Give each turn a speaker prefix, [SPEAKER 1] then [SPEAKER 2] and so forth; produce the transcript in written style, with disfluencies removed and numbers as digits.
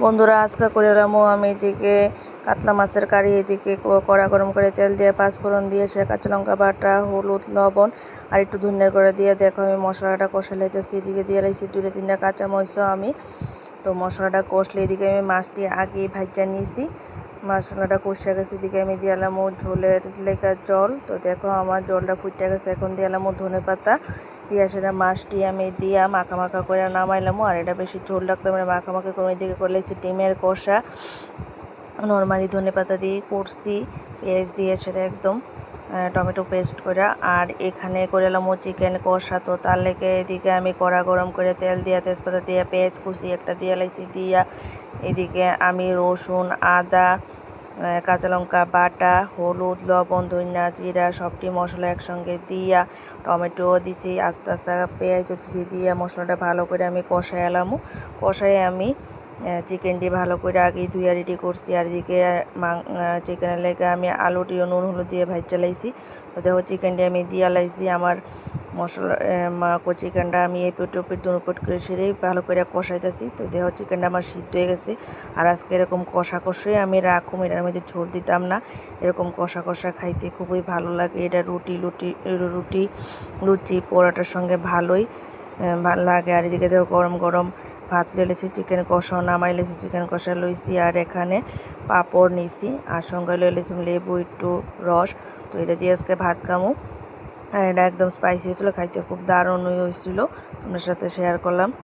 [SPEAKER 1] বন্ধুরা আজকে করে এলাম আমি এদিকে কাতলা মাছের কারি। এদিকে কড়া গরম করে তেল দিয়ে পাঁচফোড়ন দিয়ে সে কাঁচা লঙ্কা বাটা, হলুদ, লবণ আর একটু ধনিয়া করে দিয়ে দেখো আমি মশলাটা কষা লাইতেছি। এদিকে দিয়ে লাইছি 2-3টা কাঁচা মরিচ। আমি তো মশলাটা কষলে এদিকে আমি মাছটি আগে ভাজা নিয়েছি। মশলাটা কষে গেছে, এদিকে আমি দিয়ে এলাম ঝোলের লেখা জল। তো দেখো আমার জলটা ফুটে গেছে, এখন দিয়ে এলাম ধনে পাতা দিয়ে সেটা মাছটি আমি দিয়া মাখা মাখা করে নামাইলাম। আর এটা বেশি ঝোল রাখতে মানে মাখামাখি করে এদিকে করলে ডিমের কষা নর্মালি ধনে পাতা দিয়ে করছি, পেঁয়াজ দিয়ে সেটা একদম টমেটো পেস্ট করে। আর এখানে করে এলাম চিকেন কষা। তো তার লেগে এদিকে আমি কড়া গরম করে তেল দিয়া তেজপাতা দিয়া পেঁয়াজ কুচি একটা দিয়ে লাইছি দিয়া এদিকে আমি রসুন, আদা, কাঁচা লঙ্কা বাটা, হলুদ, লবণ, ধনিয়া, জিরা সবটি মশলা একসঙ্গে দিয়া টমেটো দিছি, আস্তে আস্তে পেঁয়াজও দিছি দিয়া মশলাটা ভালো করে আমি কষাই এলাম। কষাই আমি চিকেনটি ভালো করে আগেই ধুইয়া রেডি করছি। আর এদিকে চিকেনের লেগে আমি আলুটিও নুন হলুদ দিয়ে ভাজা লাইছি। তো দেখো চিকেনটি আমি দিয়া লাইছি। আমার মশলা চিকেনটা আমি এপিট ওপিট দুপিট করে সেরেই ভালো করে কষাইতেছি। তো দেখো চিকেনটা আমার সিদ্ধ হয়ে গেছে। আর আজকে এরকম কষা কষাই আমি রাখুম, এটার মধ্যে ঝোল দিতাম না। এরকম কষা কষা খাইতে খুবই ভালো লাগে। এটা লুচি পরোটার সঙ্গে ভালোই ভালো লাগে। আর এদিকে দেখো গরম গরম ভাত লেছি, চিকেন কষা নামাই লেছি, চিকেন কষা লইছি। আর এখানে পাঁপড় নিছি আর সঙ্গে লইলেছি লেবু একটু রস। তো এটা দিয়ে আজকে ভাত খামু। আর এটা একদম স্পাইসি হয়েছিল, খাইতে খুব দারুণ হয়েছিল, আপনার সাথে শেয়ার করলাম।